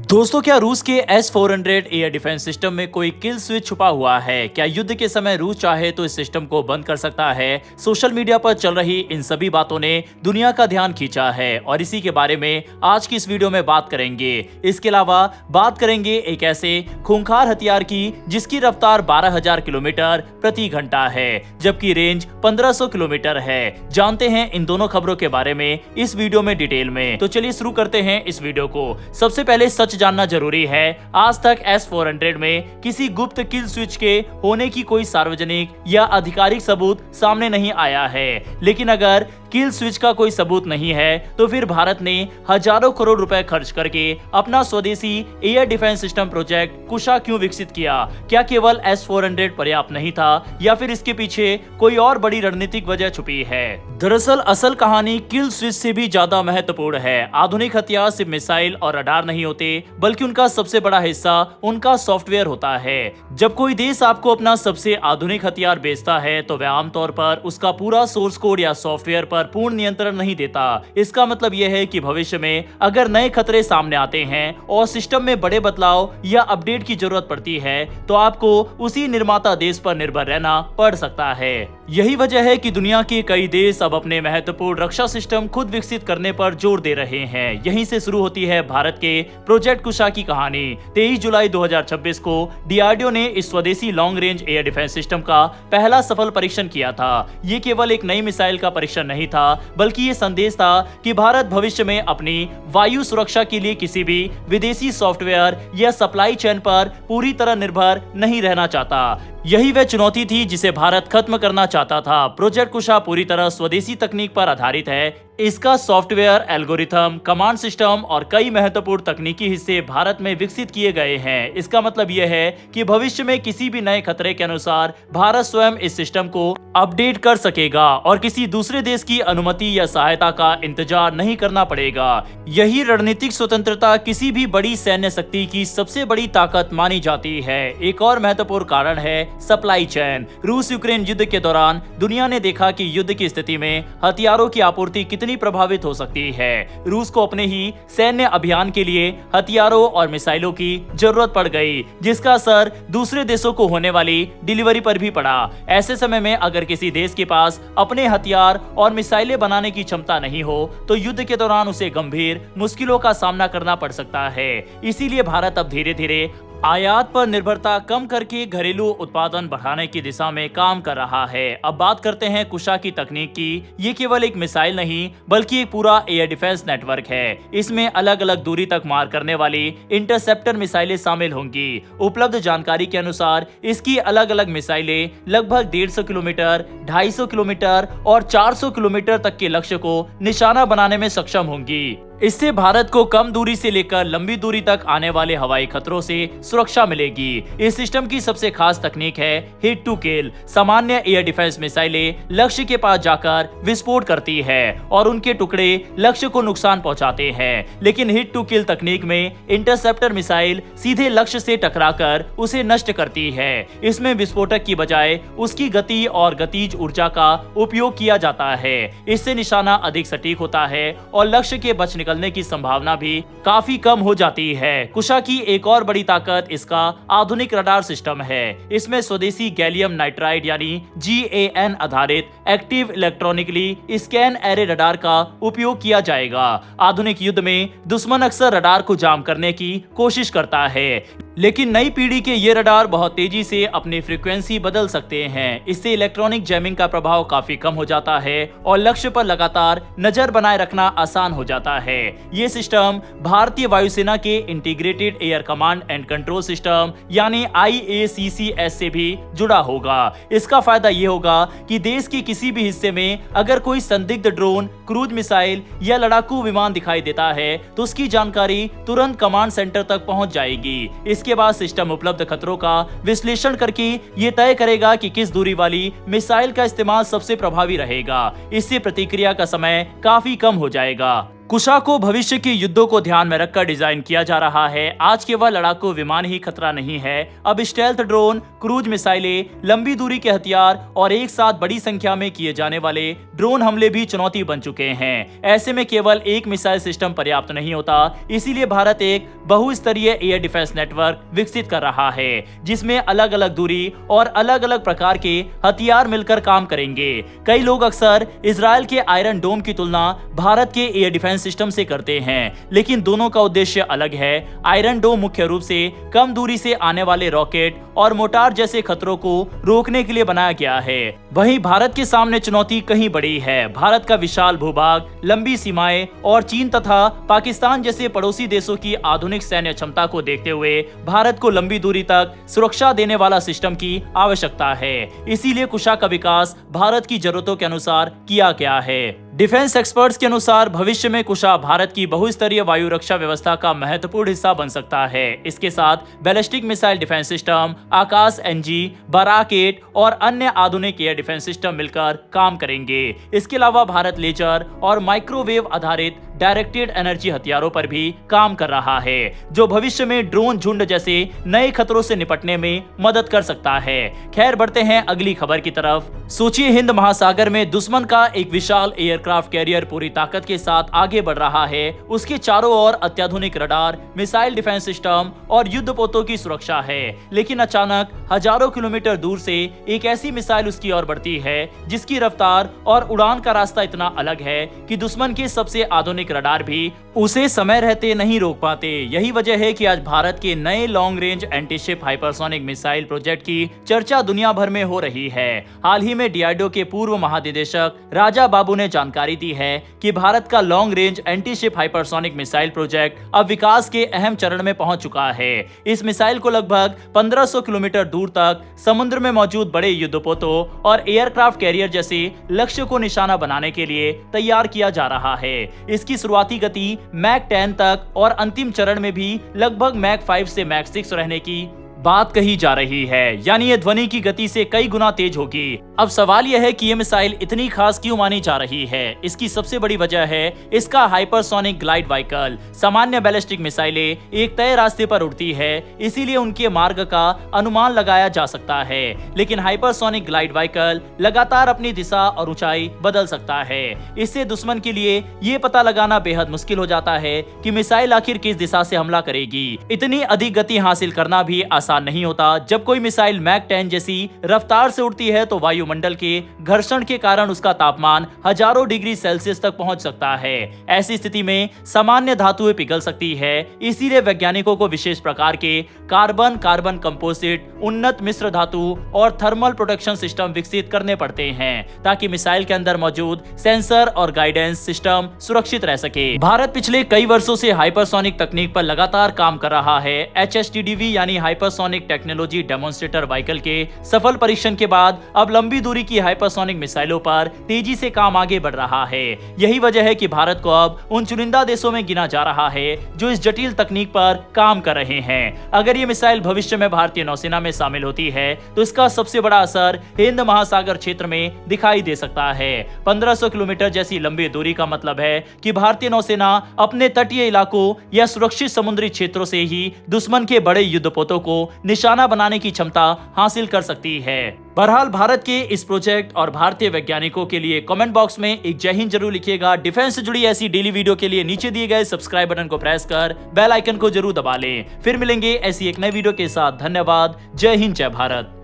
दोस्तों, क्या रूस के S-400 एयर डिफेंस सिस्टम में कोई किल स्विच छुपा हुआ है? क्या युद्ध के समय रूस चाहे तो इस सिस्टम को बंद कर सकता है? सोशल मीडिया पर चल रही इन सभी बातों ने दुनिया का ध्यान खींचा है और इसी के बारे में आज की इस वीडियो में बात करेंगे। इसके अलावा बात करेंगे एक ऐसे खूंखार हथियार की जिसकी रफ्तार 12,000 किलोमीटर प्रति घंटा है, जबकि रेंज 1500 किलोमीटर है। जानते हैं इन दोनों खबरों के बारे में इस वीडियो में डिटेल में। तो चलिए शुरू करते हैं इस वीडियो को। सबसे पहले सच जानना जरूरी है, आज तक S-400 में किसी गुप्त किल स्विच के होने की कोई सार्वजनिक या आधिकारिक सबूत सामने नहीं आया है। लेकिन अगर किल स्विच का कोई सबूत नहीं है तो फिर भारत ने हजारों करोड़ रुपए खर्च करके अपना स्वदेशी एयर डिफेंस सिस्टम प्रोजेक्ट कुशा क्यों विकसित किया? क्या केवल S-400 पर्याप्त नहीं था या फिर इसके पीछे कोई और बड़ी रणनीतिक वजह छुपी है? दरअसल असल कहानी किल स्विच से भी ज्यादा महत्वपूर्ण है। आधुनिक हथियार सिर्फ मिसाइल और रडार नहीं होते, बल्कि उनका सबसे बड़ा हिस्सा उनका सॉफ्टवेयर होता है। जब कोई देश आपको अपना सबसे आधुनिक हथियार बेचता है तो वह आमतौर पर उसका पूरा सोर्स कोड या सॉफ्टवेयर पर पूर्ण नियंत्रण नहीं देता। इसका मतलब यह है कि भविष्य में अगर नए खतरे सामने आते हैं और सिस्टम में बड़े बदलाव या अपडेट की जरूरत पड़ती है तो आपको उसी निर्माता देश पर निर्भर रहना पड़ सकता है। यही वजह है कि दुनिया के कई देश अब अपने महत्वपूर्ण रक्षा सिस्टम खुद विकसित करने पर जोर दे रहे हैं। यहीं से शुरू होती है भारत के प्रोजेक्ट कुशा की कहानी। 23 जुलाई 2026 को डीआरडीओ ने इस स्वदेशी long range air defence system का पहला सफल परीक्षण किया था। ये केवल एक नई मिसाइल का परीक्षण नहीं था, बल्कि ये संदेश था कि भारत भविष्य में अपनी वायु सुरक्षा के लिए किसी भी विदेशी सॉफ्टवेयर या सप्लाई चेन पर पूरी तरह निर्भर नहीं रहना चाहता। यही वह चुनौती थी जिसे भारत खत्म करना चाहता था। प्रोजेक्ट कुशा पूरी तरह स्वदेशी तकनीक पर आधारित है। इसका सॉफ्टवेयर, एल्गोरिथम, कमांड सिस्टम और कई महत्वपूर्ण तकनीकी हिस्से भारत में विकसित किए गए हैं। इसका मतलब यह है कि भविष्य में किसी भी नए खतरे के अनुसार भारत स्वयं इस सिस्टम को अपडेट कर सकेगा और किसी दूसरे देश की अनुमति या सहायता का इंतजार नहीं करना पड़ेगा। यही रणनीतिक स्वतंत्रता किसी भी बड़ी सैन्य शक्ति की सबसे बड़ी ताकत मानी जाती है। एक और महत्वपूर्ण कारण है सप्लाई चेन। रूस यूक्रेन युद्ध के दौरान दुनिया ने देखा कि युद्ध की स्थिति में हथियारों की आपूर्ति कितनी प्रभावित हो सकती है। रूस को अपने ही सैन्य अभियान के लिए हथियारों और मिसाइलों की जरूरत पड़ गई, जिसका असर दूसरे देशों को होने वाली डिलीवरी पर भी पड़ा। ऐसे समय में अगर किसी देश के पास अपने हथियार और मिसाइलें बनाने की क्षमता नहीं हो तो युद्ध के दौरान उसे गंभीर मुश्किलों का सामना करना पड़ सकता है। इसीलिए भारत अब धीरे धीरे आयात पर निर्भरता कम करके घरेलू उत्पादन बढ़ाने की दिशा में काम कर रहा है। अब बात करते हैं कुशा की तकनीक की। ये केवल एक मिसाइल नहीं बल्कि एक पूरा एयर डिफेंस नेटवर्क है। इसमें अलग अलग दूरी तक मार करने वाली इंटरसेप्टर मिसाइलें शामिल होंगी। उपलब्ध जानकारी के अनुसार इसकी अलग अलग मिसाइलें लगभग 150 किलोमीटर, 250 किलोमीटर और 400 किलोमीटर तक के लक्ष्य को निशाना बनाने में सक्षम होंगी। इससे भारत को कम दूरी से लेकर लंबी दूरी तक आने वाले हवाई खतरों से सुरक्षा मिलेगी। इस सिस्टम की सबसे खास तकनीक है हिट टू किल। सामान्य एयर डिफेंस मिसाइलें लक्ष्य के पास जाकर विस्फोट करती है और उनके टुकड़े लक्ष्य को नुकसान पहुंचाते हैं, लेकिन हिट टू किल तकनीक में इंटरसेप्टर मिसाइल सीधे लक्ष्य से टकराकर उसे नष्ट करती है। इसमें विस्फोटक की बजाय उसकी गति और गतिज ऊर्जा का उपयोग किया जाता है। इससे निशाना अधिक सटीक होता है और लक्ष्य के बचने निकलने की संभावना भी काफी कम हो जाती है। कुशा की एक और बड़ी ताकत इसका आधुनिक रडार सिस्टम है। इसमें स्वदेशी गैलियम नाइट्राइड यानी GaN आधारित active electronically scan array radar का उपयोग किया जाएगा। आधुनिक युद्ध में दुश्मन अक्सर रडार को जाम करने की कोशिश करता है, लेकिन नई पीढ़ी के ये रडार बहुत तेजी से अपनी फ्रीक्वेंसी बदल सकते हैं। इससे इलेक्ट्रॉनिक जैमिंग का प्रभाव काफी कम हो जाता है और लक्ष्य पर लगातार नजर बनाए रखना आसान हो जाता है। ये सिस्टम भारतीय वायुसेना के integrated air command and control system यानी IACCS से भी जुड़ा होगा। इसका फायदा ये होगा कि देश के किसी भी हिस्से में अगर कोई संदिग्ध ड्रोन, क्रूज मिसाइल या लड़ाकू विमान दिखाई देता है तो उसकी जानकारी तुरंत कमांड सेंटर तक पहुंच जाएगी। इसके बाद सिस्टम उपलब्ध खतरों का विश्लेषण करके ये तय करेगा कि किस दूरी वाली मिसाइल का इस्तेमाल सबसे प्रभावी रहेगा। इससे प्रतिक्रिया का समय काफी कम हो जाएगा। कुशा को भविष्य के युद्धों को ध्यान में रखकर डिजाइन किया जा रहा है। आज केवल लड़ाकू विमान ही खतरा नहीं है, अब स्टेल्थ ड्रोन, क्रूज मिसाइलें, लंबी दूरी के हथियार और एक साथ बड़ी संख्या में किए जाने वाले ड्रोन हमले भी चुनौती बन चुके हैं। ऐसे में केवल एक मिसाइल सिस्टम पर्याप्त नहीं होता, इसीलिए भारत एक बहुस्तरीय एयर डिफेंस नेटवर्क विकसित कर रहा है, जिसमें अलग अलग दूरी और अलग अलग प्रकार के हथियार मिलकर काम करेंगे। कई लोग अक्सर इजराइल के आयरन डोम की तुलना भारत के एयर डिफेंस सिस्टम से करते हैं, लेकिन दोनों का उद्देश्य अलग है। आयरन डोम मुख्य रूप से कम दूरी से आने वाले रॉकेट और मोटार जैसे खतरों को रोकने के लिए बनाया गया है। वहीं भारत के सामने चुनौती कहीं बड़ी है। भारत का विशाल भूभाग, लंबी सीमाएं और चीन तथा पाकिस्तान जैसे पड़ोसी देशों की आधुनिक सैन्य क्षमता को देखते हुए भारत को लंबी दूरी तक सुरक्षा देने वाला सिस्टम की आवश्यकता है। इसीलिए कुशा का विकास भारत की जरूरतों के अनुसार किया गया है। डिफेंस एक्सपर्ट्स के अनुसार भविष्य में कुशा भारत की बहुस्तरीय वायु रक्षा व्यवस्था का महत्वपूर्ण हिस्सा बन सकता है। इसके साथ बैलिस्टिक मिसाइल डिफेंस सिस्टम, आकाश एनजी, बराकेट और अन्य आधुनिक एयर डिफेंस सिस्टम मिलकर काम करेंगे। इसके अलावा भारत लेजर और माइक्रोवेव आधारित डायरेक्टेड एनर्जी हथियारों पर भी काम कर रहा है, जो भविष्य में ड्रोन झुंड जैसे नए खतरों से निपटने में मदद कर सकता है। खैर, बढ़ते हैं अगली खबर की तरफ। सोचिए, हिंद महासागर में दुश्मन का एक विशाल एयरक्राफ्ट कैरियर पूरी ताकत के साथ आगे बढ़ रहा है। उसके चारों ओर अत्याधुनिक रडार, मिसाइल डिफेंस सिस्टम और युद्धपोतों की सुरक्षा है, लेकिन अचानक हजारों किलोमीटर दूर से एक ऐसी मिसाइल उसकी ओर बढ़ती है जिसकी रफ्तार और उड़ान का रास्ता इतना अलग है कि दुश्मन के सबसे आधुनिक रडार भी उसे समय रहते नहीं रोक पाते। यही वजह है कि आज भारत के नए long range antiship hypersonic missile project की चर्चा दुनिया भर में हो रही है। हाल ही में डीआरडीओ के पूर्व महानिदेशक राजा बाबू ने जानकारी दी है कि भारत का long range antiship hypersonic missile project अब विकास के अहम चरण में पहुंच चुका है। इस मिसाइल को लगभग 1500 किलोमीटर दूर तक समुद्र में मौजूद बड़े युद्धपोतों और एयरक्राफ्ट कैरियर जैसे लक्ष्य को निशाना बनाने के लिए तैयार किया जा रहा है। इसकी शुरुआती गति मैक 10 तक और अंतिम चरण में भी लगभग मैक 5 से मैक 6 रहने की बात कही जा रही है, यानी ये ध्वनि की गति से कई गुना तेज होगी। अब सवाल यह है कि ये मिसाइल इतनी खास क्यों मानी जा रही है। इसकी सबसे बड़ी वजह है इसका हाइपरसोनिक ग्लाइड व्हीकल। सामान्य बैलिस्टिक मिसाइलें एक तय रास्ते पर उड़ती है, इसीलिए उनके मार्ग का अनुमान लगाया जा सकता है, लेकिन हाइपरसोनिक ग्लाइड व्हीकल लगातार अपनी दिशा और ऊंचाई बदल सकता है। इससे दुश्मन के लिए ये पता लगाना बेहद मुश्किल हो जाता है कि मिसाइल आखिर किस दिशा से हमला करेगी। इतनी अधिक गति हासिल करना भी आसान नहीं होता। जब कोई मिसाइल मैक 10 जैसी रफ्तार से उड़ती है तो वायुमंडल के घर्षण के कारण उसका तापमान हजारों डिग्री सेल्सियस तक पहुंच सकता है। ऐसी स्थिति में सामान्य धातुएं पिघल सकती है, इसीलिए वैज्ञानिकों को विशेष प्रकार के कार्बन कंपोजिट, उन्नत मिश्र धातु और थर्मल प्रोटेक्शन सिस्टम विकसित करने पड़ते हैं, ताकि मिसाइल के अंदर मौजूद सेंसर और गाइडेंस सिस्टम सुरक्षित रह सके। भारत पिछले कई वर्षों से हाइपरसोनिक तकनीक पर लगातार काम कर रहा है। HSTDV यानी हाइपरसोनिक टेक्नोलॉजी डेमोन्स्ट्रेटर व्हीकल के सफल परीक्षण के बाद अब लंबी दूरी की हाइपरसोनिक मिसाइलों पर तेजी से काम आगे बढ़ रहा है। यही वजह है कि भारत को अब उन चुनिंदा देशों में गिना जा रहा है जो इस जटिल तकनीक पर काम कर रहे हैं। अगर ये मिसाइल भविष्य में भारतीय नौसेना में शामिल होती है तो इसका सबसे बड़ा असर हिंद महासागर क्षेत्र में दिखाई दे सकता है। 1500 किलोमीटर जैसी लंबी दूरी का मतलब है कि भारतीय नौसेना अपने तटीय इलाकों या सुरक्षित समुद्री क्षेत्रों से ही दुश्मन के बड़े युद्धपोतों को निशाना बनाने की क्षमता हासिल कर सकती है। बहरहाल, भारत के इस प्रोजेक्ट और भारतीय वैज्ञानिकों के लिए कमेंट बॉक्स में एक जय हिंद जरूर लिखिएगा। डिफेंस से जुड़ी ऐसी डेली वीडियो के लिए नीचे दिए गए सब्सक्राइब बटन को प्रेस कर बेल आइकन को जरूर दबा लें। फिर मिलेंगे ऐसी एक नई वीडियो के साथ। धन्यवाद। जय हिंद, जय भारत।